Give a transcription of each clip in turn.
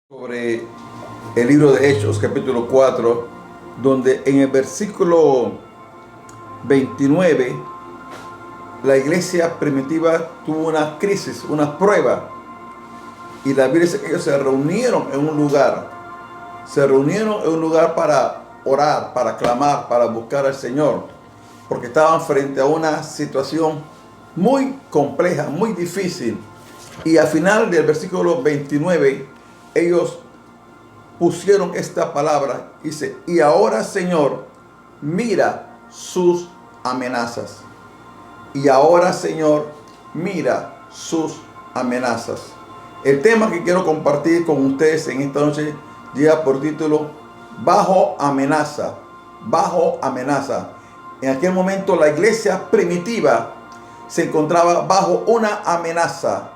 Sobre el libro de Hechos, capítulo 4, donde en el versículo 29 la iglesia primitiva tuvo una crisis, una prueba, y la Biblia dice que ellos se reunieron en un lugar para orar, para clamar, para buscar al Señor, porque estaban frente a una situación muy compleja, muy difícil. Y al final del versículo 29 ellos pusieron esta palabra, dice: y ahora, Señor, mira sus amenazas. Y ahora, Señor, mira sus amenazas. El tema que quiero compartir con ustedes en esta noche lleva por título Bajo amenaza. Bajo amenaza. En aquel momento la iglesia primitiva se encontraba bajo una amenaza.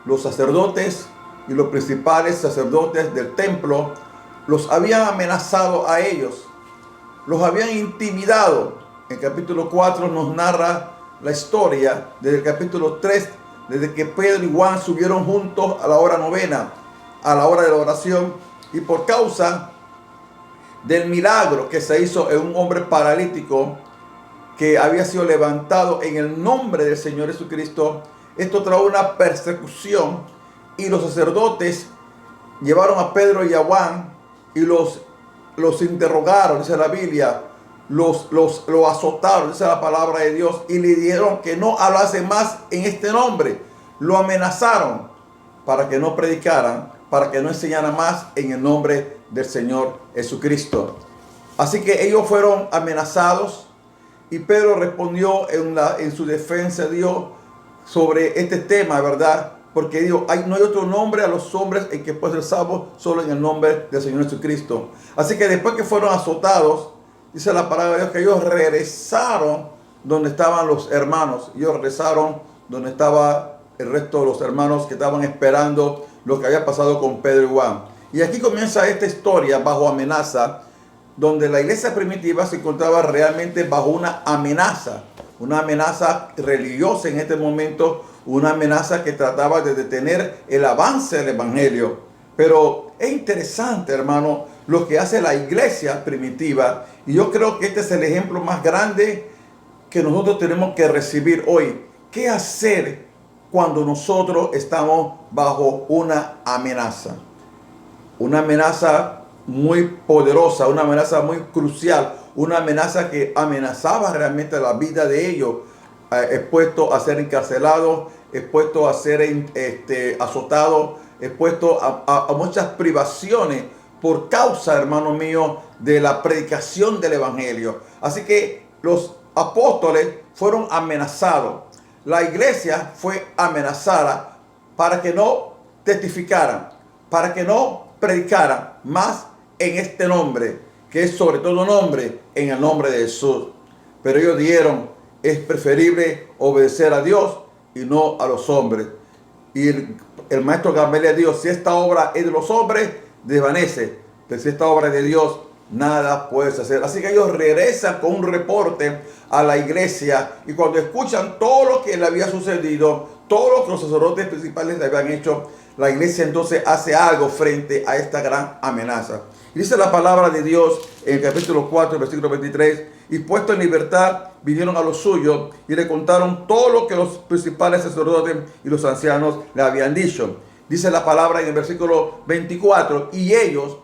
Los sacerdotes y los principales sacerdotes del templo los habían amenazado a ellos, los habían intimidado. En capítulo 4 nos narra la historia desde el capítulo 3, desde que Pedro y Juan subieron juntos a la hora novena, a la hora de la oración, y por causa del milagro que se hizo en un hombre paralítico que había sido levantado en el nombre del Señor Jesucristo, esto trajo una persecución. Y los sacerdotes llevaron a Pedro y a Juan y los interrogaron, dice la Biblia, los azotaron, dice la palabra de Dios, y le dijeron que no hablase más en este nombre. Lo amenazaron para que no predicaran, para que no enseñaran más en el nombre del Señor Jesucristo. Así que ellos fueron amenazados, y Pedro respondió en su defensa, Dios, sobre este tema, ¿verdad? Porque digo, no hay otro nombre a los hombres en que puede ser salvo, solo en el nombre del Señor Jesucristo. Así que después que fueron azotados, dice la palabra de Dios que ellos regresaron donde estaban los hermanos. Ellos regresaron donde estaba el resto de los hermanos que estaban esperando lo que había pasado con Pedro y Juan. Y aquí comienza esta historia bajo amenaza, donde la iglesia primitiva se encontraba realmente bajo una amenaza religiosa en este momento, una amenaza que trataba de detener el avance del evangelio. Pero es interesante, hermano, lo que hace la iglesia primitiva, y yo creo que este es el ejemplo más grande que nosotros tenemos que recibir hoy. ¿Qué hacer cuando nosotros estamos bajo una amenaza? Una amenaza muy poderosa, una amenaza muy crucial, una amenaza que amenazaba realmente la vida de ellos, expuestos a ser encarcelados, expuestos a ser azotados, expuestos a muchas privaciones por causa, hermano mío, de la predicación del evangelio. Así que los apóstoles fueron amenazados, la iglesia fue amenazada para que no testificaran, para que no predicaran más en este nombre, que es sobre todo nombre, en el nombre de Jesús. Pero ellos dijeron: es preferible obedecer a Dios y no a los hombres. Y el maestro Gamaliel dijo: si esta obra es de los hombres, desvanece, pero si esta obra es de Dios, nada puedes hacer. Así que ellos regresan con un reporte a la iglesia, y cuando escuchan todo lo que le había sucedido, todo lo que los sacerdotes principales le habían hecho, la iglesia entonces hace algo frente a esta gran amenaza. Y dice la palabra de Dios en el capítulo 4, versículo 23: y puesto en libertad, vinieron a los suyos y le contaron todo lo que los principales sacerdotes y los ancianos le habían dicho. Dice la palabra en el versículo 24: y ellos,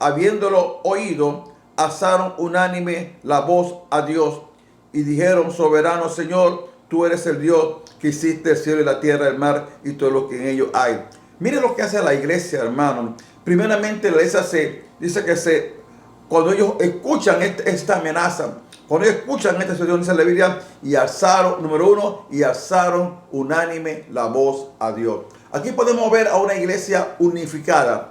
habiéndolo oído, alzaron unánime la voz a Dios y dijeron: soberano Señor, tú eres el Dios que hiciste el cielo y la tierra, el mar y todo lo que en ellos hay. Mire lo que hace la iglesia, hermano. Primeramente, la iglesia cuando ellos escuchan esta amenaza, cuando ellos escuchan esta situación, dice la Biblia, y alzaron, número uno, y alzaron unánime la voz a Dios. Aquí podemos ver a una iglesia unificada,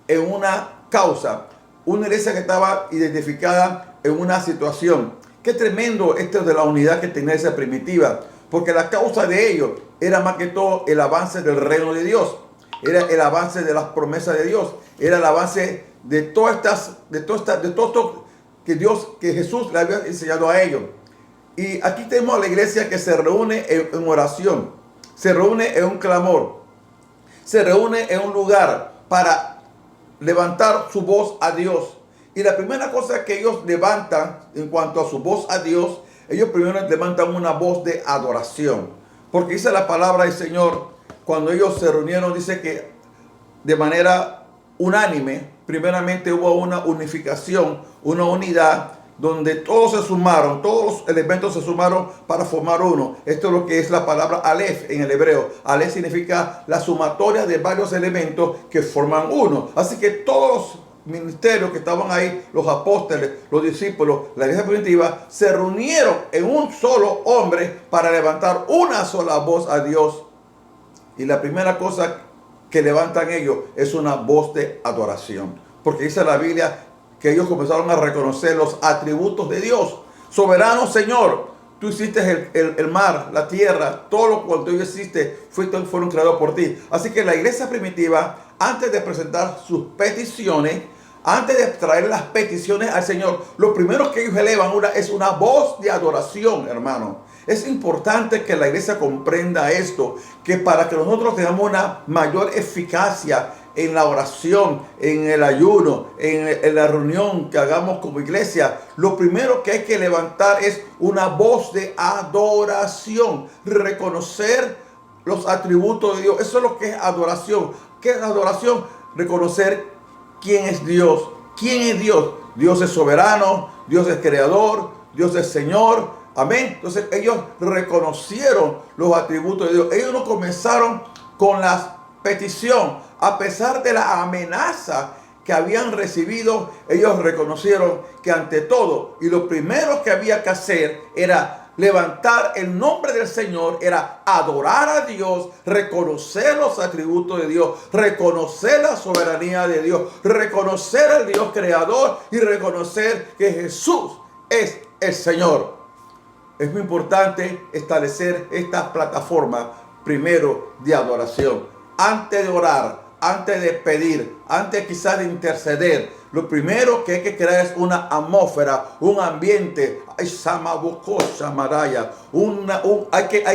en una causa, una iglesia que estaba identificada en una situación. Qué tremendo esto de la unidad que tenía esa primitiva, porque la causa de ellos era más que todo el avance del reino de Dios, era el avance de las promesas de Dios, era el avance de todo esto que Jesús le había enseñado a ellos. Y aquí tenemos a la iglesia que se reúne en oración, se reúne en un clamor. se reúne en un lugar para levantar su voz a Dios. Y la primera cosa que ellos levantan en cuanto a su voz a Dios, ellos primero levantan una voz de adoración. Porque dice la palabra del Señor, cuando ellos se reunieron, dice que de manera unánime, primeramente hubo una unificación, una unidad, donde todos se sumaron, todos los elementos se sumaron para formar uno. Esto es lo que es la palabra Aleph en el hebreo. Aleph significa la sumatoria de varios elementos que forman uno. Así que todos los ministerios que estaban ahí, los apóstoles, los discípulos, la iglesia primitiva, se reunieron en un solo hombre para levantar una sola voz a Dios. Y la primera cosa que levantan ellos es una voz de adoración. Porque dice la Biblia que ellos comenzaron a reconocer los atributos de Dios. Soberano Señor, tú hiciste el mar, la tierra, todo lo cual tú hiciste, fueron creados por ti. Así que la iglesia primitiva, antes de presentar sus peticiones, antes de traer las peticiones al Señor, lo primero que ellos elevan es una voz de adoración, hermano. Es importante que la iglesia comprenda esto, que para que nosotros tengamos una mayor eficacia en la oración, en el ayuno, en la reunión que hagamos como iglesia, lo primero que hay que levantar es una voz de adoración, reconocer los atributos de Dios. Eso es lo que es adoración. ¿Qué es adoración? Reconocer quién es Dios. ¿Quién es Dios? Dios es soberano, Dios es creador, Dios es Señor. Amén. Entonces ellos reconocieron los atributos de Dios. Ellos no comenzaron con la petición. A pesar de la amenaza que habían recibido, ellos reconocieron que ante todo, y lo primero que había que hacer era levantar el nombre del Señor, era adorar a Dios, reconocer los atributos de Dios, reconocer la soberanía de Dios, reconocer al Dios creador y reconocer que Jesús es el Señor. Es muy importante establecer esta plataforma primero de adoración. Antes de orar, antes de pedir, antes quizás de interceder, lo primero que hay que crear es una atmósfera, un ambiente. Hay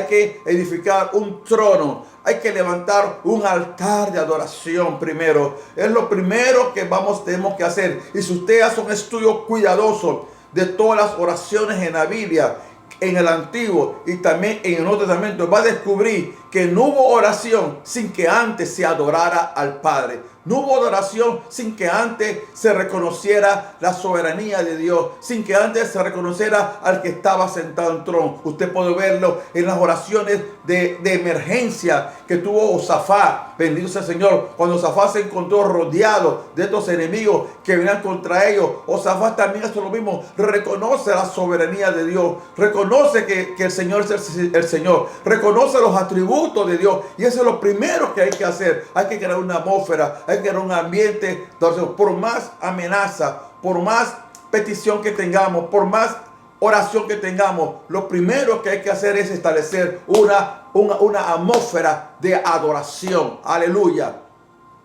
que edificar un trono. Hay que levantar un altar de adoración primero. Es lo primero que tenemos que hacer. Y si usted hace un estudio cuidadoso de todas las oraciones en la Biblia, en el Antiguo y también en el Nuevo Testamento, va a descubrir que no hubo oración sin que antes se adorara al Padre. No hubo adoración sin que antes se reconociera la soberanía de Dios, sin que antes se reconociera al que estaba sentado en trono. Usted puede verlo en las oraciones de emergencia que tuvo Josafat. Bendito sea el Señor. Cuando Josafat se encontró rodeado de estos enemigos que venían contra ellos, Josafat también hace lo mismo. Reconoce la soberanía de Dios. Reconoce que el Señor es el Señor. Reconoce los atributos de Dios. Y eso es lo primero que hay que hacer. Hay que crear una atmósfera. Hay que crear un ambiente. Entonces, por más amenaza, por más petición que tengamos, por más oración que tengamos, lo primero que hay que hacer es establecer una atmósfera de adoración. Aleluya.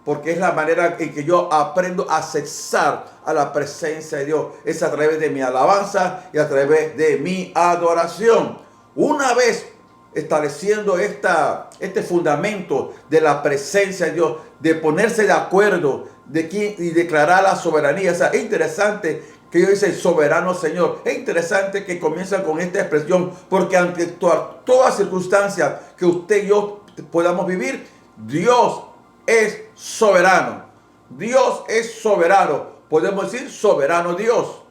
Porque es la manera en que yo aprendo a accesar a la presencia de Dios. Es a través de mi alabanza y a través de mi adoración. Una vez estableciendo este fundamento de la presencia de Dios, de ponerse de acuerdo y declarar la soberanía. O sea, es interesante que ellos dicen soberano Señor. Es interesante que comienzan con esta expresión, porque ante toda circunstancia que usted y yo podamos vivir, Dios es soberano. Dios es soberano. Podemos decir soberano Dios.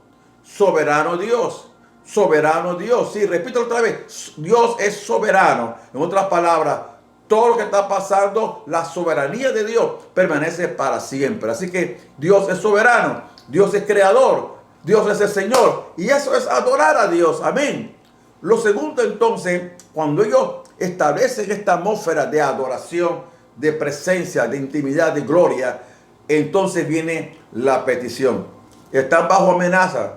Soberano Dios. Soberano Dios. Sí, repito otra vez. Dios es soberano. En otras palabras, todo lo que está pasando, la soberanía de Dios permanece para siempre. Así que Dios es soberano. Dios es creador. Dios es el Señor. Y eso es adorar a Dios. Amén. Lo segundo entonces, cuando ellos establecen esta atmósfera de adoración, de presencia, de intimidad, de gloria, entonces viene la petición. Están bajo amenaza.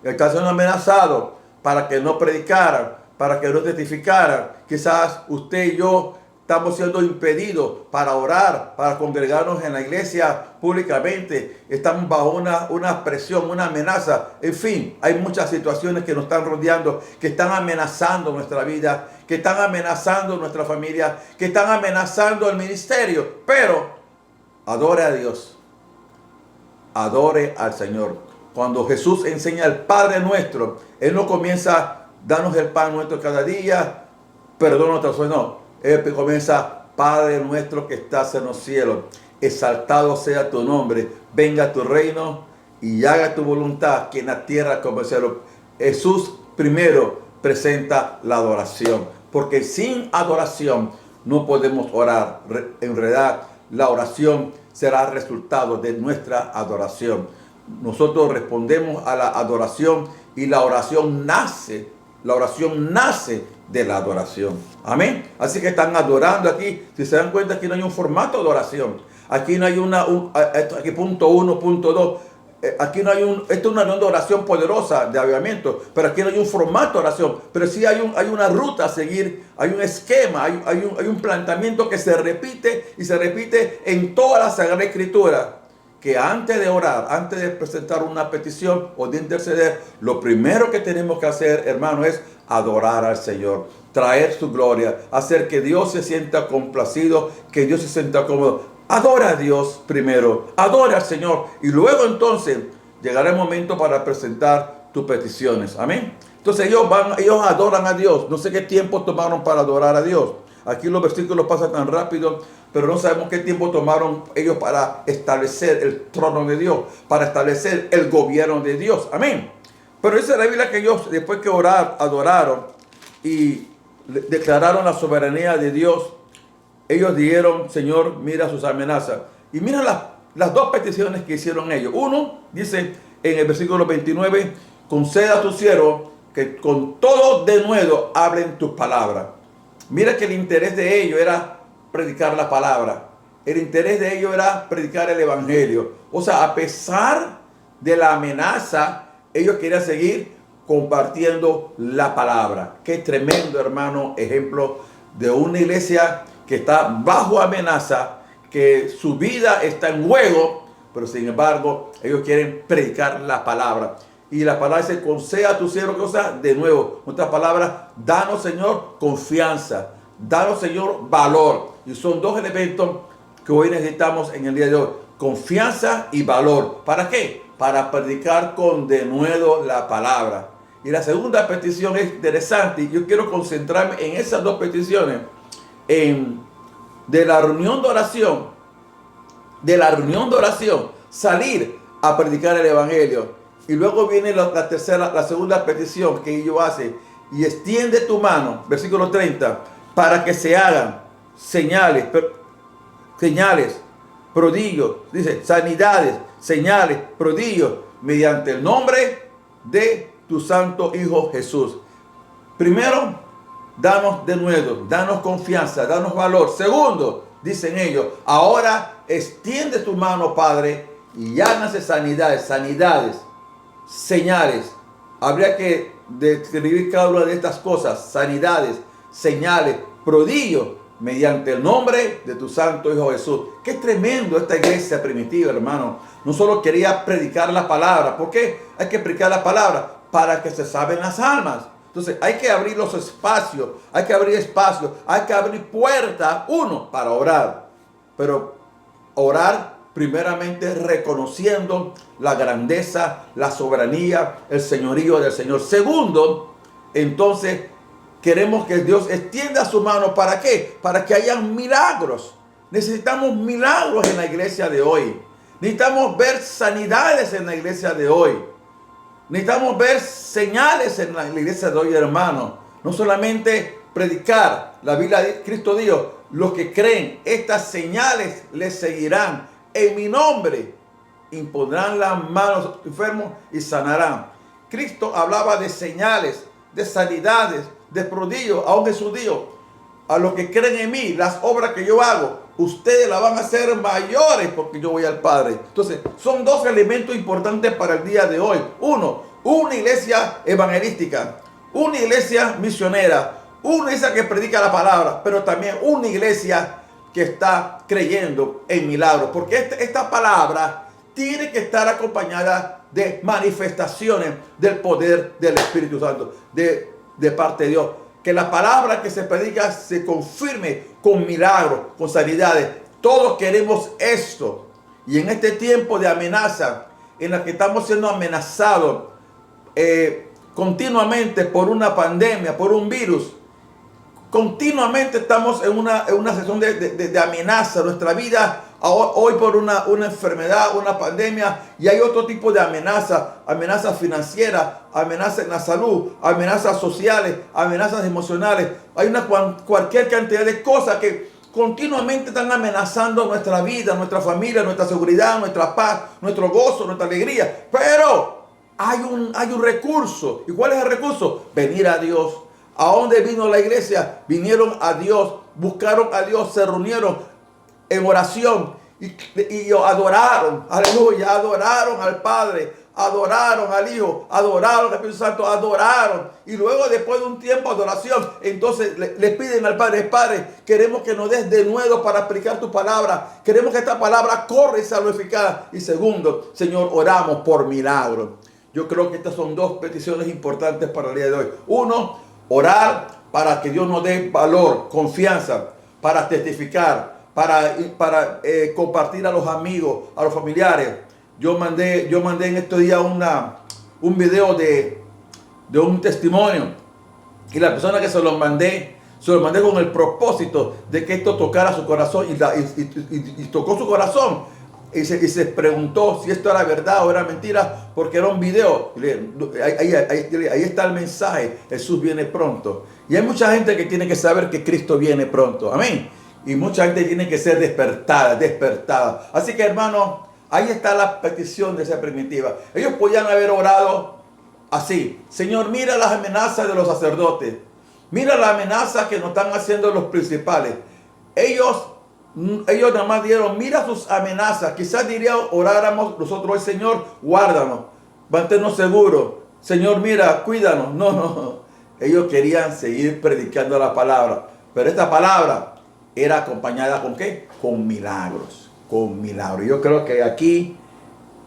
Están siendo amenazados para que no predicaran, para que no testificaran. Quizás usted y yo estamos siendo impedidos para orar, para congregarnos en la iglesia públicamente. Estamos bajo una presión, una amenaza. En fin, hay muchas situaciones que nos están rodeando, que están amenazando nuestra vida, que están amenazando nuestra familia, que están amenazando el ministerio. Pero adore a Dios, adore al Señor. Cuando Jesús enseña al Padre nuestro, Él no comienza, danos el pan nuestro cada día, perdona nuestras ofensas. No, Él comienza, Padre nuestro que estás en los cielos, exaltado sea tu nombre, venga tu reino y haga tu voluntad, aquí en la tierra como en el cielo. Jesús primero presenta la adoración, porque sin adoración no podemos orar. En realidad, la oración será el resultado de nuestra adoración. Nosotros respondemos a la adoración y la oración nace de la adoración. Amén. Así que están adorando aquí. Si se dan cuenta, aquí no hay un formato de oración. Aquí no hay aquí punto 1, punto 2. Aquí no hay esto es una oración poderosa de avivamiento, pero aquí no hay un formato de oración. Pero sí hay una ruta a seguir, hay un esquema, hay un planteamiento que se repite y se repite en toda la Sagrada Escritura. Que antes de orar, antes de presentar una petición o de interceder, lo primero que tenemos que hacer, hermano, es adorar al Señor, traer su gloria, hacer que Dios se sienta complacido, que Dios se sienta cómodo. Adora a Dios primero, adora al Señor y luego entonces llegará el momento para presentar tus peticiones. Amén. Entonces ellos adoran a Dios. No sé qué tiempo tomaron para adorar a Dios. Aquí los versículos pasan tan rápido, pero no sabemos qué tiempo tomaron ellos para establecer el trono de Dios, para establecer el gobierno de Dios. Amén. Pero dice la Biblia que ellos, después que adoraron y declararon la soberanía de Dios, ellos dijeron, Señor, mira sus amenazas. Y mira las dos peticiones que hicieron ellos. Uno, dice en el versículo 29, conceda a tu siervo que con todo denuedo hablen tus palabras. Mira que el interés de ellos era predicar la palabra. El interés de ellos era predicar el evangelio. O sea, a pesar de la amenaza, ellos querían seguir compartiendo la palabra. Qué tremendo, hermano, ejemplo de una iglesia que está bajo amenaza, que su vida está en juego, pero sin embargo, ellos quieren predicar la palabra. Y la palabra dice, conceda a tu siervo, cosa de nuevo. En otras palabras, danos, Señor, confianza. Danos, Señor, valor. Y son dos elementos que hoy necesitamos en el día de hoy. Confianza y valor. ¿Para qué? Para predicar con denuedo la palabra. Y la segunda petición es interesante. Y yo quiero concentrarme en esas dos peticiones. De la reunión de oración, salir a predicar el evangelio. Y luego viene la segunda petición que ellos hacen. Y extiende tu mano, versículo 30, para que se hagan señales, prodigios, dice, sanidades, señales, prodigios, mediante el nombre de tu santo Hijo Jesús. Primero, danos denuedo, danos confianza, danos valor. Segundo, dicen ellos, ahora extiende tu mano, Padre, y háganse sanidades, señales. Habría que describir cada una de estas cosas, sanidades, señales, prodigios, mediante el nombre de tu santo Hijo Jesús. Qué tremendo esta iglesia primitiva, hermano. No solo quería predicar la palabra. ¿Por qué hay que predicar la palabra? Para que se salven las almas. Entonces hay que abrir los espacios, hay que abrir puertas, uno, para orar. Pero orar primeramente reconociendo la grandeza, la soberanía, el señorío del Señor. Segundo, entonces queremos que Dios extienda su mano. ¿Para qué? Para que hayan milagros. Necesitamos milagros en la iglesia de hoy. Necesitamos ver sanidades en la iglesia de hoy. Necesitamos ver señales en la iglesia de hoy, hermano. No solamente predicar. La Biblia, Cristo dijo, los que creen, estas señales les seguirán. En mi nombre impondrán las manos a los enfermos y sanarán. Cristo hablaba de señales, de sanidades, de prodigios. Aún Jesús dijo, a los que creen en mí, las obras que yo hago, ustedes las van a hacer mayores porque yo voy al Padre. Entonces, son dos elementos importantes para el día de hoy. Uno, una iglesia evangelística, una iglesia misionera, una iglesia que predica la palabra, pero también una iglesia que está creyendo en milagros. Porque esta palabra tiene que estar acompañada de manifestaciones del poder del Espíritu Santo, de parte de Dios. Que la palabra que se predica se confirme con milagros, con sanidades. Todos queremos esto. Y en este tiempo de amenaza, en la que estamos siendo amenazados continuamente por una pandemia, por un virus, continuamente estamos en una sesión de amenaza. Nuestra vida hoy por una enfermedad, una pandemia, y hay otro tipo de amenazas financieras, amenazas en la salud, amenazas sociales, amenazas emocionales. Hay cualquier cantidad de cosas que continuamente están amenazando nuestra vida, nuestra familia, nuestra seguridad, nuestra paz, nuestro gozo, nuestra alegría. Pero hay un recurso. ¿Y cuál es el recurso? Venir a Dios. ¿A dónde vino la iglesia? Vinieron a Dios, buscaron a Dios, se reunieron en oración y adoraron, aleluya, adoraron al Padre, adoraron al Hijo, adoraron al Espíritu Santo, adoraron. Y luego, después de un tiempo de adoración, entonces le piden al Padre: Padre, queremos que nos des de nuevo para aplicar tu palabra. Queremos que esta palabra corra y sea glorificada. Y segundo, Señor, oramos por milagros. Yo creo que estas son dos peticiones importantes para el día de hoy. Uno, orar para que Dios nos dé valor, confianza, para testificar, para compartir a los amigos, a los familiares. Yo mandé en estos días un video de un testimonio. Y la persona que se lo mandé con el propósito de que esto tocara su corazón. Y tocó su corazón. Y se preguntó si esto era verdad o era mentira, porque era un video. Ahí está el mensaje: Jesús viene pronto. Y hay mucha gente que tiene que saber que Cristo viene pronto. Amén. Y mucha gente tiene que ser despertada. Así que, hermano, ahí está la petición de esa primitiva. Ellos podían haber orado así: Señor, mira las amenazas de los sacerdotes. Mira las amenazas que nos están haciendo los principales. Ellos nada más dieron: mira sus amenazas. Quizás oráramos nosotros hoy: Señor, guárdanos, manténnos seguros. Señor, mira, cuídanos. No. Ellos querían seguir predicando la palabra. Pero esta palabra era acompañada ¿con qué? Con milagros. Con milagros. Yo creo que aquí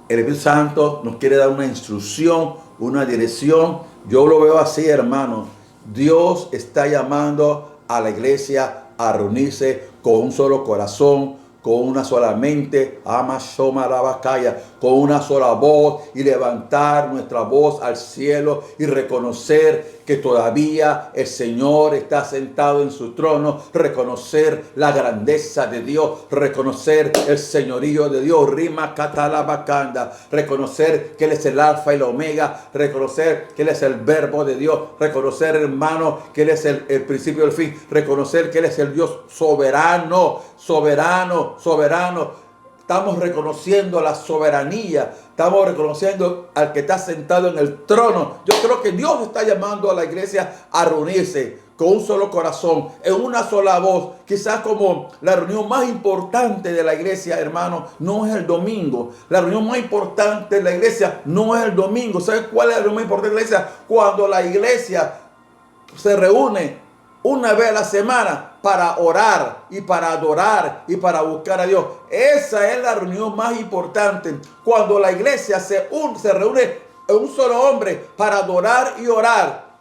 el Espíritu Santo nos quiere dar una instrucción, una dirección. Yo lo veo así, hermano. Dios está llamando a la iglesia a reunirse con un solo corazón, con una sola mente, con una sola voz, y levantar nuestra voz al cielo y reconocer que todavía el Señor está sentado en su trono, reconocer la grandeza de Dios, reconocer el señorío de Dios, reconocer que Él es el alfa y el omega, reconocer que Él es el verbo de Dios, reconocer, hermano, que Él es el principio y el fin, reconocer que Él es el Dios soberano. Estamos reconociendo la soberanía. Estamos reconociendo al que está sentado en el trono. Yo creo que Dios está llamando a la iglesia a reunirse con un solo corazón, en una sola voz. Quizás como la reunión más importante de la iglesia, hermano, no es el domingo. La reunión más importante de la iglesia no es el domingo. ¿Sabe cuál es la reunión más importante de la iglesia? Cuando la iglesia se reúne una vez a la semana para orar y para adorar y para buscar a Dios. Esa es la reunión más importante. Cuando la iglesia se reúne en un solo hombre para adorar y orar.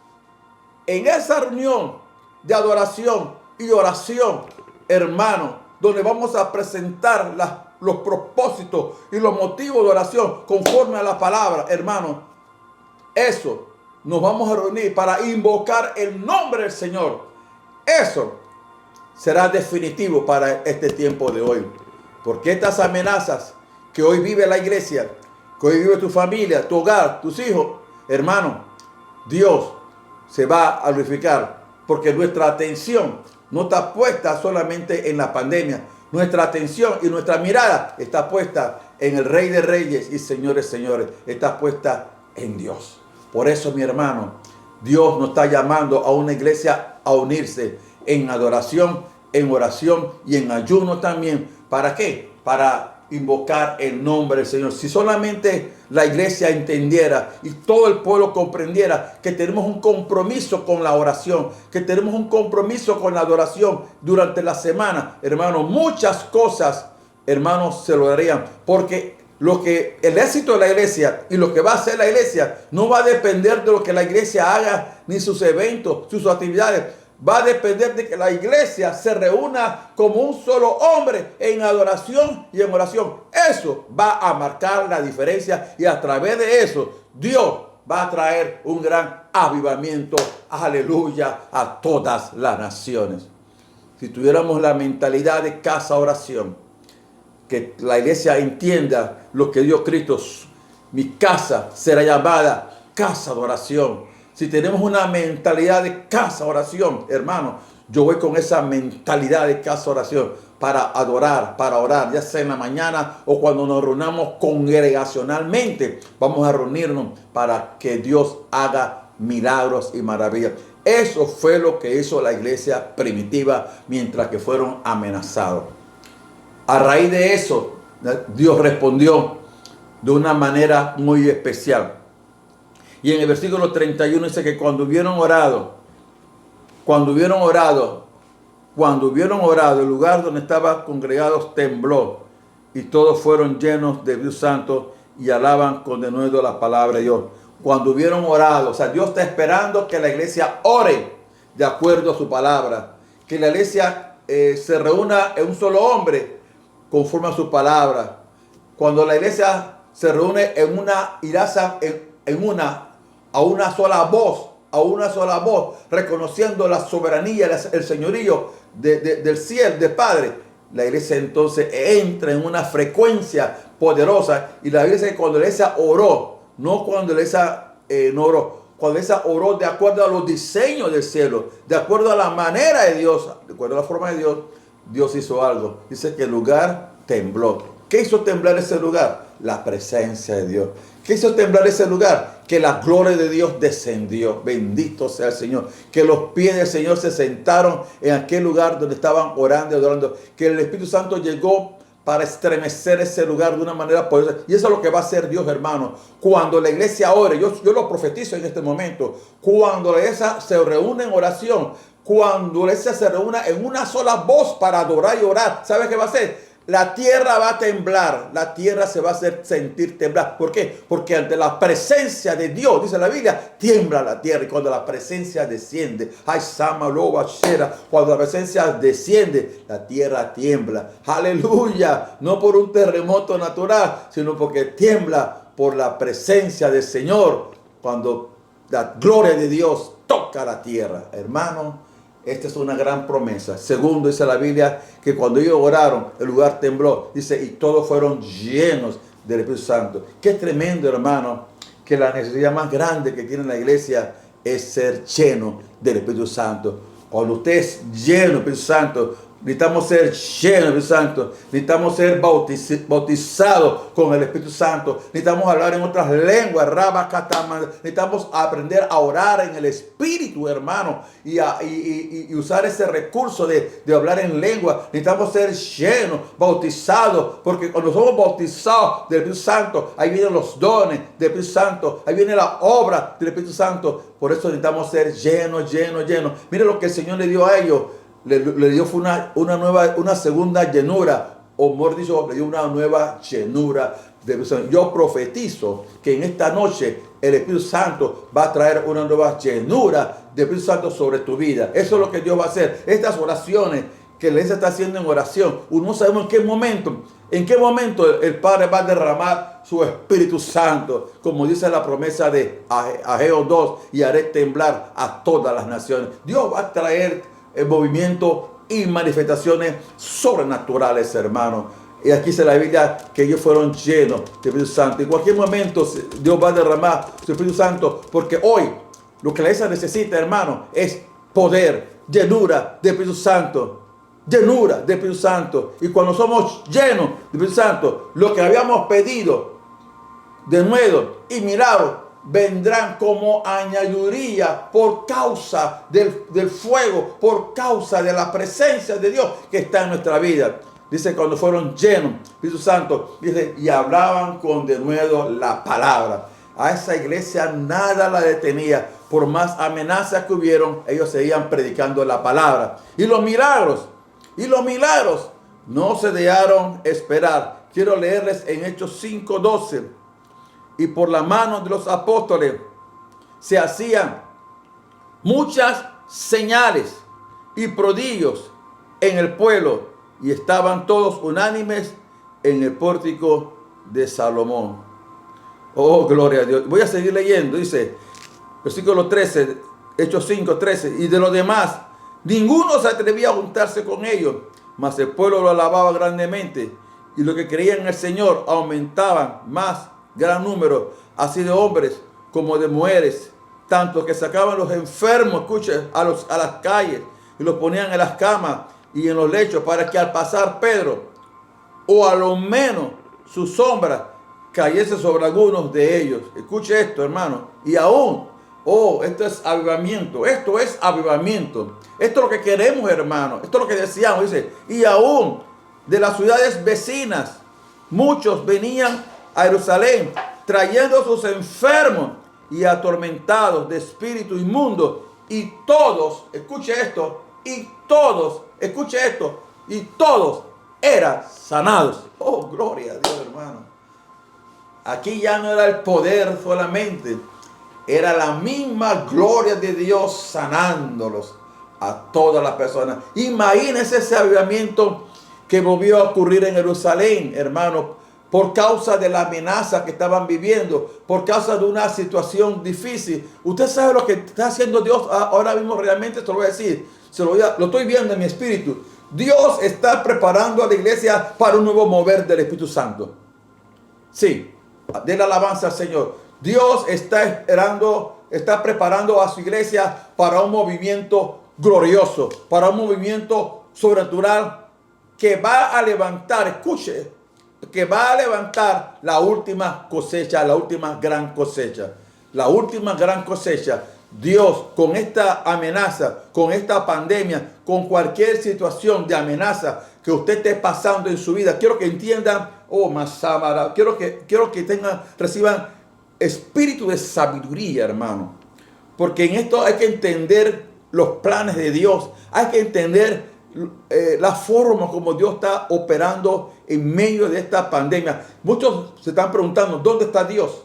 En esa reunión de adoración y oración, hermano, donde vamos a presentar los propósitos y los motivos de oración conforme a la palabra, hermano, eso nos vamos a reunir para invocar el nombre del Señor. Eso será definitivo para este tiempo de hoy. Porque estas amenazas que hoy vive la iglesia, que hoy vive tu familia, tu hogar, tus hijos, hermano, Dios se va a glorificar. Porque nuestra atención no está puesta solamente en la pandemia. Nuestra atención y nuestra mirada está puesta en el Rey de Reyes y Señores, Señores. Está puesta en Dios. Por eso, mi hermano, Dios nos está llamando a una iglesia a unirse en adoración, en oración y en ayuno también. ¿Para qué? Para invocar el nombre del Señor. Si solamente la iglesia entendiera y todo el pueblo comprendiera que tenemos un compromiso con la oración, que tenemos un compromiso con la adoración durante la semana, hermanos, muchas cosas, hermanos, se lograrían. Porque el éxito de la iglesia y lo que va a hacer la iglesia no va a depender de lo que la iglesia haga, ni sus eventos, sus actividades. Va a depender de que la iglesia se reúna como un solo hombre en adoración y en oración. Eso va a marcar la diferencia y a través de eso Dios va a traer un gran avivamiento, aleluya, a todas las naciones. Si tuviéramos la mentalidad de casa oración, que la iglesia entienda lo que Dios Cristo, mi casa será llamada casa de oración. Si tenemos una mentalidad de casa oración, hermano, yo voy con esa mentalidad de casa oración para adorar, para orar, ya sea en la mañana o cuando nos reunamos congregacionalmente. Vamos a reunirnos para que Dios haga milagros y maravillas. Eso fue lo que hizo la iglesia primitiva mientras que fueron amenazados. A raíz de eso, Dios respondió de una manera muy especial. Y en el versículo 31 dice que cuando hubieron orado, el lugar donde estaban congregados tembló y todos fueron llenos de Dios Santo y alaban con denuedo la palabra de Dios. Cuando hubieron orado, o sea, Dios está esperando que la iglesia ore de acuerdo a su palabra, que la iglesia se reúna en un solo hombre conforme a su palabra. Cuando la iglesia se reúne en una iraza, a una sola voz, reconociendo la soberanía, el señorío del cielo, del Padre, la iglesia entonces entra en una frecuencia poderosa. Y la iglesia, cuando la iglesia oró, no cuando la iglesia no oró, cuando la iglesia oró de acuerdo a los diseños del cielo, de acuerdo a la manera de Dios, de acuerdo a la forma de Dios, Dios hizo algo. Dice que el lugar tembló. ¿Qué hizo temblar ese lugar? La presencia de Dios. ¿Qué hizo temblar ese lugar? Que la gloria de Dios descendió. Bendito sea el Señor. Que los pies del Señor se sentaron en aquel lugar donde estaban orando y adorando. Que el Espíritu Santo llegó para estremecer ese lugar de una manera poderosa. Y eso es lo que va a hacer Dios, hermano. Cuando la iglesia ore, yo lo profetizo en este momento. Cuando la iglesia se reúne en oración, cuando la iglesia se reúna en una sola voz para adorar y orar, ¿sabe qué va a hacer? La tierra va a temblar, la tierra se va a hacer sentir temblar. ¿Por qué? Porque ante la presencia de Dios, dice la Biblia, tiembla la tierra. Y cuando la presencia desciende, ay, Sama, Loba, Shera, cuando la presencia desciende, la tierra tiembla. Aleluya, no por un terremoto natural, sino porque tiembla por la presencia del Señor. Cuando la gloria de Dios toca la tierra, hermano. Esta es una gran promesa. Segundo, dice la Biblia que cuando ellos oraron, el lugar tembló. Dice, y todos fueron llenos del Espíritu Santo. Qué tremendo, hermano, que la necesidad más grande que tiene la iglesia es ser lleno del Espíritu Santo. Cuando usted es lleno del Espíritu Santo, necesitamos ser llenos del Espíritu Santo. Necesitamos ser bautizados con el Espíritu Santo. Necesitamos hablar en otras lenguas. Necesitamos aprender a orar en el Espíritu, hermano. Y usar ese recurso de hablar en lengua. Necesitamos ser llenos, bautizados. Porque cuando somos bautizados del Espíritu Santo, ahí vienen los dones del Espíritu Santo. Ahí viene la obra del Espíritu Santo. Por eso necesitamos ser llenos. Mire lo que el Señor le dio a ellos. Le dio fue una segunda llenura, o mejor dicho, le dio una nueva llenura de Espíritu. Yo profetizo que en esta noche el Espíritu Santo va a traer una nueva llenura de Espíritu Santo sobre tu vida. Eso es lo que Dios va a hacer. Estas oraciones que la iglesia está haciendo en oración, no sabemos en qué momento el Padre va a derramar su Espíritu Santo, como dice la promesa de Ageo 2, y haré temblar a todas las naciones. Dios va a traer el movimiento y manifestaciones sobrenaturales, hermano. Y aquí dice la Biblia que ellos fueron llenos de Espíritu Santo. En cualquier momento Dios va a derramar su Espíritu Santo, porque hoy lo que la iglesia necesita, hermano, es poder, llenura de Espíritu Santo. Llenura de Espíritu Santo. Y cuando somos llenos de Espíritu Santo, lo que habíamos pedido de nuevo y milagro vendrán como añadiduría por causa del fuego, por causa de la presencia de Dios que está en nuestra vida. dice cuando fueron llenos, Espíritu Santo, dice, y hablaban con denuedo la palabra. A esa iglesia nada la detenía. Por más amenazas que hubieron, ellos seguían predicando la palabra. Y los milagros no se dejaron esperar. Quiero leerles en Hechos 5:12. Y por la mano de los apóstoles se hacían muchas señales y prodigios en el pueblo, y estaban todos unánimes en el pórtico de Salomón. Oh, gloria a Dios. Voy a seguir leyendo. Dice, versículo 13, Hechos 5:13. Y de los demás, ninguno se atrevía a juntarse con ellos, mas el pueblo lo alababa grandemente. Y los que creían en el Señor aumentaban más gran número, así de hombres como de mujeres, tanto que sacaban los enfermos, escuchen, a las calles, y los ponían en las camas y en los lechos, para que al pasar Pedro, o a lo menos su sombra, cayese sobre algunos de ellos. Escuche esto, hermano. Y aún, esto es avivamiento. Esto es avivamiento. Esto es lo que queremos, hermano. Esto es lo que deseamos. Dice, y aún de las ciudades vecinas, muchos venían a Jerusalén, trayendo a sus enfermos y atormentados de espíritu inmundo. Y todos, escuche esto, y todos eran sanados. Oh, gloria a Dios, hermano. Aquí ya no era el poder solamente, era la misma gloria de Dios sanándolos a todas las personas. Imagínense ese avivamiento que volvió a ocurrir en Jerusalén, hermano, por causa de la amenaza que estaban viviendo, por causa de una situación difícil. Usted sabe lo que está haciendo Dios ahora mismo, realmente, se lo voy a decir, lo estoy viendo en mi espíritu. Dios está preparando a la iglesia para un nuevo mover del Espíritu Santo. Sí. De la alabanza al Señor. Dios está preparando a su iglesia para un movimiento glorioso, para un movimiento sobrenatural que va a levantar, escuche, que va a levantar la última cosecha, la última gran cosecha. La última gran cosecha. Dios, con esta amenaza, con esta pandemia, con cualquier situación de amenaza que usted esté pasando en su vida, quiero que entiendan, Masamara, quiero que reciban espíritu de sabiduría, hermano. Porque en esto hay que entender los planes de Dios, hay que entender la forma como Dios está operando en medio de esta pandemia. Muchos se están preguntando, ¿dónde está Dios?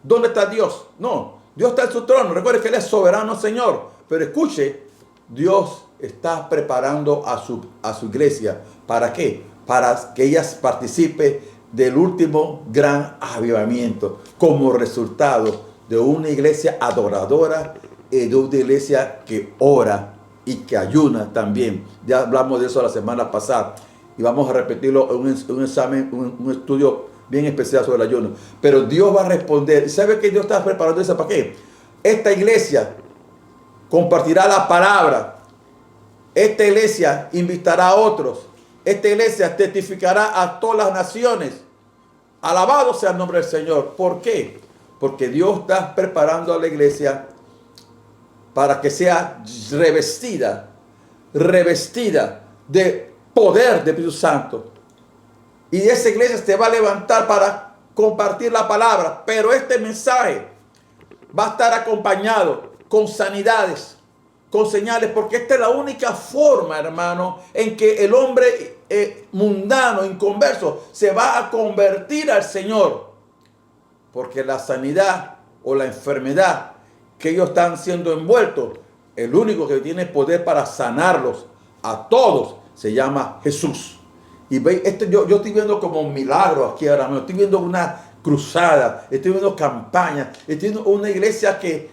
¿Dónde está Dios? No, Dios está en su trono. Recuerde que Él es soberano, Señor. Pero escuche, Dios está preparando a su iglesia. ¿Para qué? Para que ellas participe del último gran avivamiento como resultado de una iglesia adoradora y de una iglesia que ora y que ayuna también. Ya hablamos de eso la semana pasada y vamos a repetirlo en un estudio bien especial sobre el ayuno. Pero Dios va a responder. ¿Sabe qué Dios está preparando eso para qué? Esta iglesia compartirá la palabra. Esta iglesia invitará a otros. Esta iglesia testificará a todas las naciones. Alabado sea el nombre del Señor. ¿Por qué? Porque Dios está preparando a la iglesia para que sea revestida de poder del Espíritu Santo. Y esa iglesia se va a levantar para compartir la palabra. Pero este mensaje va a estar acompañado con sanidades, con señales, porque esta es la única forma, hermano, en que el hombre mundano, inconverso, se va a convertir al Señor. Porque la sanidad o la enfermedad que ellos están siendo envueltos, el único que tiene poder para sanarlos a todos se llama Jesús. Y veis, yo estoy viendo como un milagro aquí ahora mismo. Estoy viendo una cruzada, estoy viendo campaña, estoy viendo una iglesia que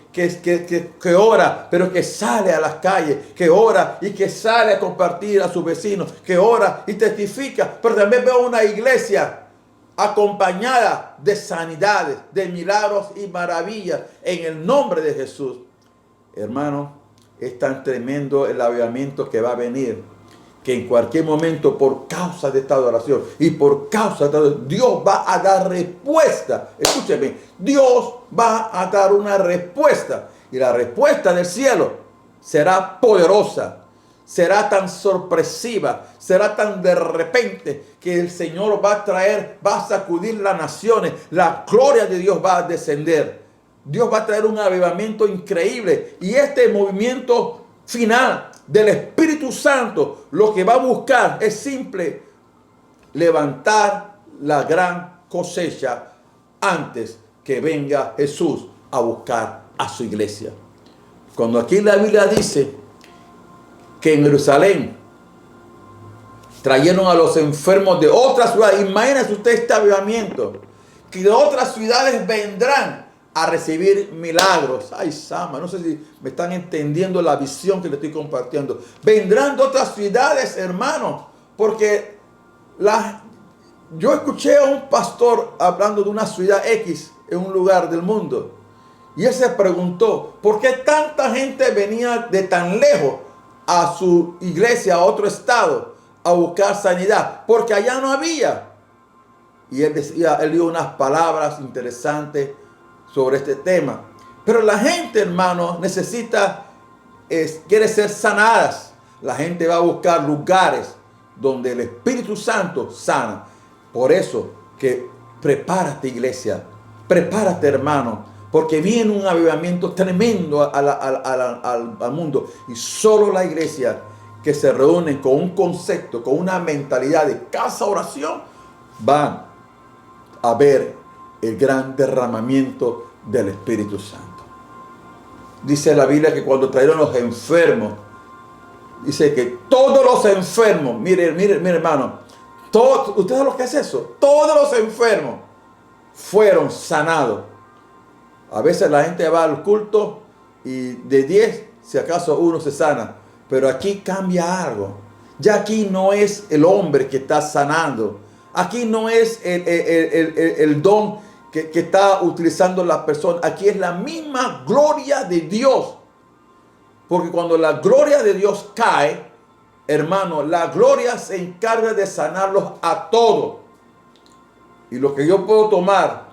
ora, pero que sale a las calles, que ora y que sale a compartir a sus vecinos, que ora y testifica. Pero también veo una iglesia acompañada de sanidades, de milagros y maravillas en el nombre de Jesús. Hermano, es tan tremendo el avivamiento que va a venir, que en cualquier momento, por causa de esta adoración y por causa de esta adoración, Dios va a dar respuesta. Escúcheme, Dios va a dar una respuesta. Y la respuesta del cielo será poderosa, será tan sorpresiva, será tan de repente que el Señor va a traer, va a sacudir las naciones, la gloria de Dios va a descender. Dios va a traer un avivamiento increíble y este movimiento final del Espíritu Santo lo que va a buscar es simple levantar la gran cosecha antes que venga Jesús a buscar a su iglesia. Cuando aquí la Biblia dice que en Jerusalén trajeron a los enfermos de otras ciudades, imagínese usted este avivamiento, que de otras ciudades vendrán a recibir milagros. Ay, Sama, no sé si me están entendiendo la visión que le estoy compartiendo. Vendrán de otras ciudades, hermano, porque yo escuché a un pastor hablando de una ciudad X en un lugar del mundo. Y él se preguntó, ¿por qué tanta gente venía de tan lejos a su iglesia, a otro estado, a buscar sanidad? Porque allá no había. Y él dio unas palabras interesantes sobre este tema. Pero la gente, hermano, quiere ser sanadas. La gente va a buscar lugares donde el Espíritu Santo sana. Por eso que prepárate, iglesia, prepárate, hermano, porque viene un avivamiento tremendo al mundo. Y solo la iglesia que se reúne con un concepto, con una mentalidad de casa oración, van a ver el gran derramamiento del Espíritu Santo. Dice la Biblia que cuando trajeron los enfermos, dice que todos los enfermos, mire hermano, ¿usted sabe lo que es eso? Todos los enfermos fueron sanados. A veces la gente va al culto y de 10, si acaso uno se sana. Pero aquí cambia algo. Ya aquí no es el hombre que está sanando. Aquí no es el don que está utilizando la persona. Aquí es la misma gloria de Dios. Porque cuando la gloria de Dios cae, hermano, la gloria se encarga de sanarlos a todos. Y lo que yo puedo tomar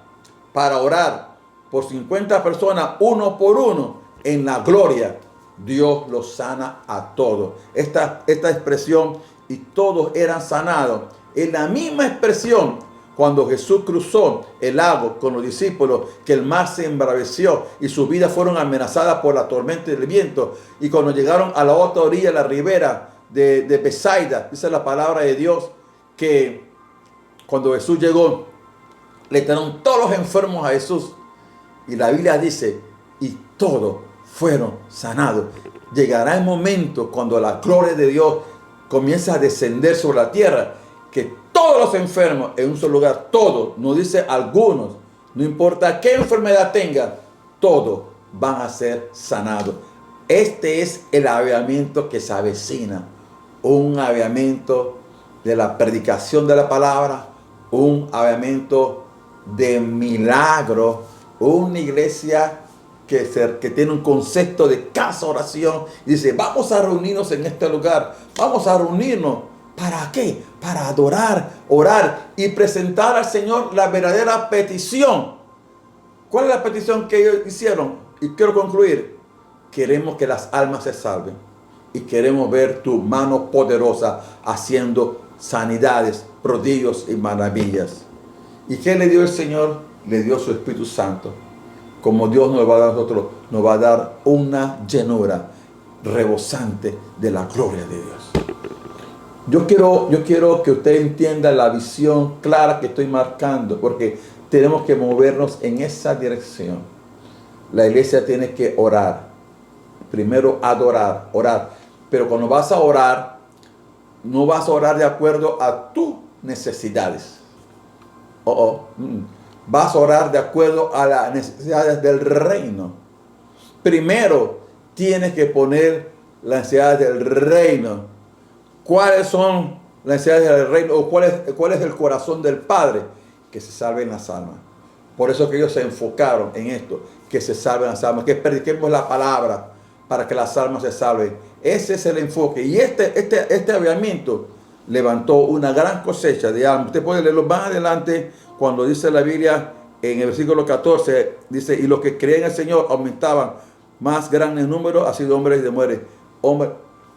para orar por 50 personas, uno por uno, en la gloria, Dios los sana a todos. Esta expresión, y todos eran sanados, es la misma expresión cuando Jesús cruzó el lago con los discípulos, que el mar se embraveció y sus vidas fueron amenazadas por la tormenta y el viento. Y cuando llegaron a la otra orilla, la ribera de Besaida, dice la palabra de Dios, que cuando Jesús llegó, le trajeron todos los enfermos a Jesús. Y la Biblia dice, y todos fueron sanados. Llegará el momento cuando la gloria de Dios comienza a descender sobre la tierra, que todos los enfermos en un solo lugar, todos, no dice algunos, no importa qué enfermedad tengan, todos van a ser sanados. Este es el avivamiento que se avecina, un avivamiento de la predicación de la palabra, un avivamiento de milagro, una iglesia que tiene un concepto de casa oración y dice, vamos a reunirnos en este lugar, vamos a reunirnos. ¿Para qué? Para adorar, orar y presentar al Señor la verdadera petición. ¿Cuál es la petición que ellos hicieron? Y quiero concluir. Queremos que las almas se salven y queremos ver tu mano poderosa haciendo sanidades, prodigios y maravillas. ¿Y qué le dio el Señor? Le dio su Espíritu Santo. Como Dios nos va a dar a nosotros, nos va a dar una llenura rebosante de la gloria de Dios. Yo quiero que usted entienda la visión clara que estoy marcando, porque tenemos que movernos en esa dirección. La iglesia tiene que orar. Primero adorar, orar. Pero cuando vas a orar, no vas a orar de acuerdo a tus necesidades. Vas a orar de acuerdo a las necesidades del reino. Primero tienes que poner las necesidades del reino. ¿Cuáles son las necesidades del reino? ¿O cuál es el corazón del Padre? Que se salven las almas. Por eso que ellos se enfocaron en esto, que se salven las almas, que prediquemos la palabra para que las almas se salven. Ese es el enfoque. Y este avivamiento levantó una gran cosecha de almas. Usted puede leerlo más adelante cuando dice la Biblia en el versículo 14, dice, y los que creían en el Señor aumentaban más grandes números, así de hombres y de mujeres.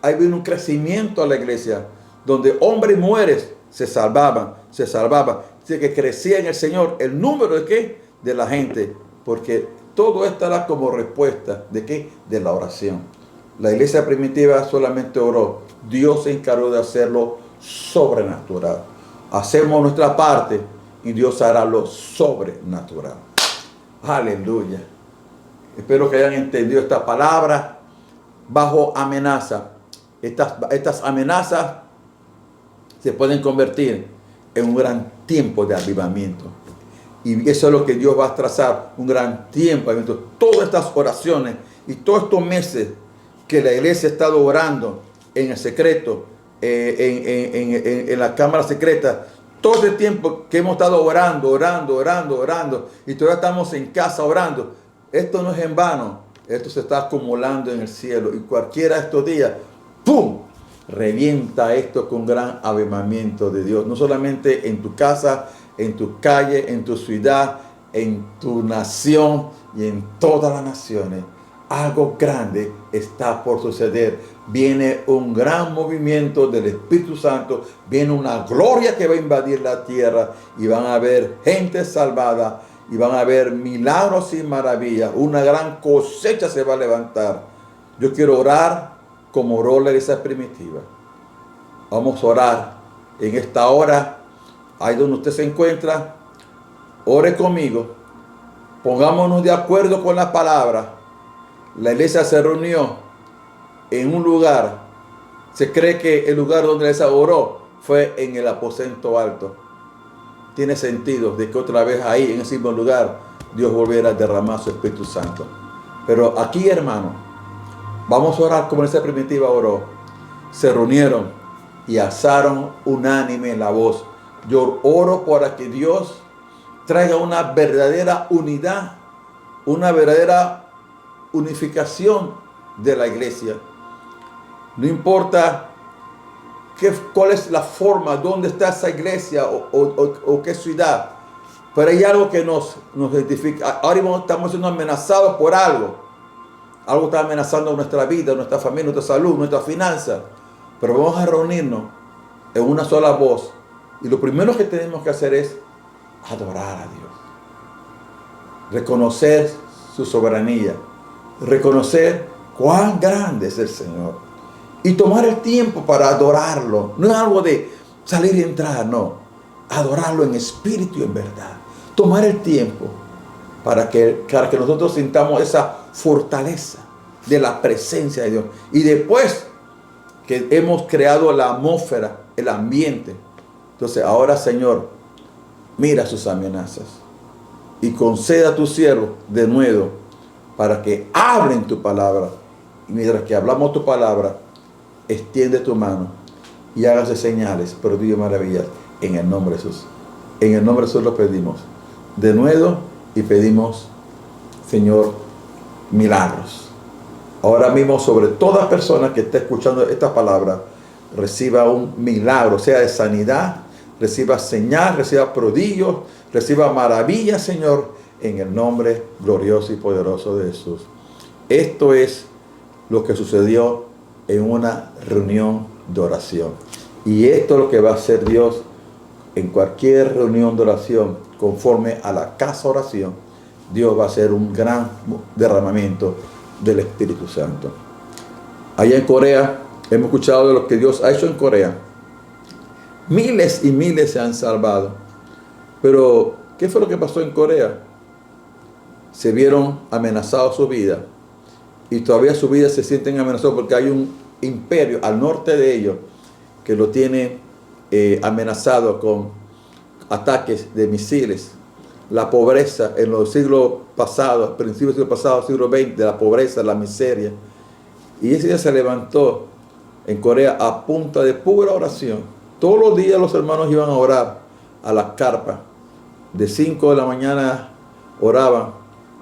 ahí vino un crecimiento a la iglesia, donde hombres y mujeres se salvaban. Así que crecía en el Señor el número de ¿qué? De la gente, porque todo esto era como respuesta de ¿qué? De la oración. La iglesia primitiva solamente oró. Dios se encargó de hacerlo sobrenatural. Hacemos nuestra parte y Dios hará lo sobrenatural. Aleluya. Espero que hayan entendido esta palabra bajo amenaza. Estas amenazas se pueden convertir en un gran tiempo de avivamiento. Y eso es lo que Dios va a trazar, un gran tiempo de avivamiento. Todas estas oraciones y todos estos meses que la iglesia ha estado orando en el secreto, en la cámara secreta, todo este tiempo que hemos estado orando, y todavía estamos en casa orando, esto no es en vano, esto se está acumulando en el cielo, y cualquiera de estos días, ¡pum!, revienta esto con gran avivamiento de Dios, no solamente en tu casa, en tu calle, en tu ciudad, en tu nación y en todas las naciones. Algo grande está por suceder. Viene un gran movimiento del Espíritu Santo. Viene una gloria que va a invadir la tierra. Y van a haber gente salvada. Y van a haber milagros y maravillas. Una gran cosecha se va a levantar. Yo quiero orar como oró la iglesia primitiva. Vamos a orar en esta hora. Ahí donde usted se encuentra. Ore conmigo. Pongámonos de acuerdo con la palabra. La iglesia se reunió en un lugar. Se cree que el lugar donde la iglesia oró fue en el aposento alto. Tiene sentido de que otra vez ahí, en ese mismo lugar, Dios volviera a derramar su Espíritu Santo. Pero aquí, hermano, vamos a orar como la iglesia primitiva oró. Se reunieron y alzaron unánime la voz. Yo oro para que Dios traiga una verdadera unidad, una verdadera unificación de la iglesia. No importa cuál es la forma, dónde está esa iglesia o qué ciudad, pero hay algo que nos identifica. Ahora mismo estamos siendo amenazados por algo. Algo está amenazando nuestra vida, nuestra familia, nuestra salud, nuestra finanza. Pero vamos a reunirnos en una sola voz. Y lo primero que tenemos que hacer es adorar a Dios. Reconocer su soberanía. Reconocer cuán grande es el Señor y tomar el tiempo para adorarlo. No es algo de salir y entrar, no. Adorarlo en espíritu y en verdad. Tomar el tiempo para que nosotros sintamos esa fortaleza de la presencia de Dios. Y después que hemos creado la atmósfera, el ambiente, entonces ahora, Señor, mira sus amenazas y conceda a tu siervo de nuevo para que hablen tu palabra. Y mientras que hablamos tu palabra, extiende tu mano y hágase señales, prodigios y maravillas en el nombre de Jesús. En el nombre de Jesús lo pedimos de nuevo y pedimos, Señor, milagros. Ahora mismo, sobre toda persona que esté escuchando esta palabra, reciba un milagro, sea de sanidad, reciba señal, reciba prodigios, reciba maravillas, Señor, en el nombre glorioso y poderoso de Jesús. Esto es lo que sucedió en una reunión de oración. Y esto es lo que va a hacer Dios en cualquier reunión de oración, conforme a la casa oración. Dios va a hacer un gran derramamiento del Espíritu Santo. Allá en Corea, hemos escuchado de lo que Dios ha hecho en Corea. Miles y miles se han salvado. Pero, ¿qué fue lo que pasó en Corea? Se vieron amenazados su vida. Y todavía su vida se sienten amenazados porque hay un imperio al norte de ellos que lo tiene amenazado con ataques de misiles. La pobreza en los siglos pasados, principios del siglo pasado, siglo XX, la pobreza, la miseria. Y ese día se levantó en Corea a punta de pura oración. Todos los días los hermanos iban a orar a las carpas. De 5 de la mañana oraban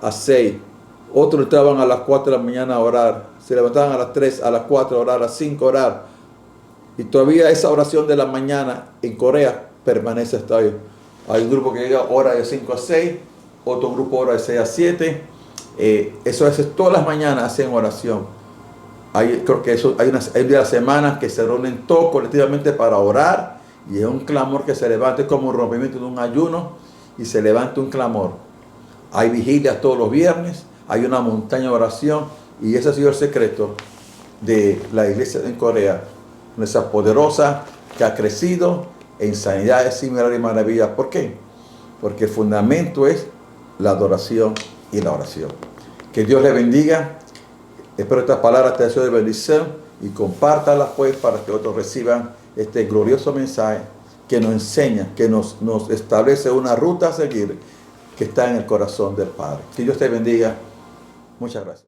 a 6. Otros estaban a las 4 de la mañana a orar. Se levantaban a las 3, a las 4 a orar, a las 5 a orar. Y todavía esa oración de la mañana en Corea permanece hasta hoy. Hay un grupo que llega hora de 5 a 6, otro grupo hora de 6 a 7. Eso es, todas las mañanas hacen oración. creo que hay un día de la semana que se reúnen todos colectivamente para orar, y es un clamor que se levanta, es como un rompimiento de un ayuno, y se levanta un clamor. Hay vigilias todos los viernes, hay una montaña de oración, y ese ha sido el secreto de la iglesia en Corea, nuestra poderosa, que ha crecido en sanidades similares y maravillas. ¿Por qué? Porque el fundamento es la adoración y la oración. Que Dios le bendiga. Espero estas palabras te sean de bendición, y compártalas pues para que otros reciban este glorioso mensaje que nos enseña, que nos establece una ruta a seguir que está en el corazón del Padre. Que Dios te bendiga. Muchas gracias.